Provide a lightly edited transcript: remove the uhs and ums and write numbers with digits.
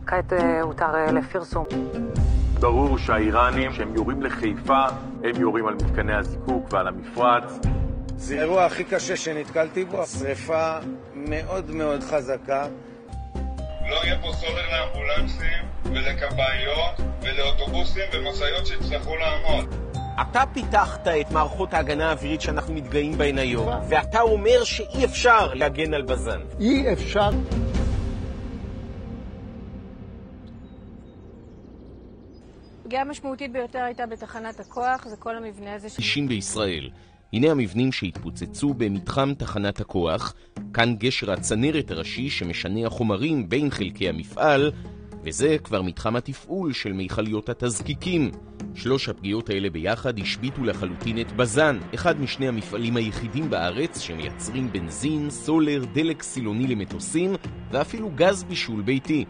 כעת הותר לפרסום. ברור שהאיראנים, שהם יורים לחיפה, הם יורים על מתקני הזיקוק ועל המפרץ. זה האירוע הכי קשה שנתקלתי בו, שריפה מאוד מאוד חזקה. לא יהיה פה סולר לאמבולנסים ולכבאיות ולאוטובוסים ומשאיות שיצטרכו לעמוד. אתה פיתחת את מערכות ההגנה האווירית שאנחנו מתגאים בהן היום, ואתה אומר שאי אפשר להגן על בזן. אי אפשר. פגיעה משמעותית ביותר הייתה בתחנת הכוח, זה כל המבנה הזה אישים בישראל. הנה המבנים שהתפוצצו במתחם תחנת הכוח, כאן גשר הצנרת הראשי שמשנה החומרים בין חלקי המפעל, וזה כבר מתחם התפעול של מיכליות התזקיקים. 3 הפגיעות האלה ביחד השביתו לחלוטין את בזן, אחד משני המפעלים היחידים בארץ שמייצרים בנזין, סולר, דלק סילוני למטוסים ואפילו גז בישול ביתי.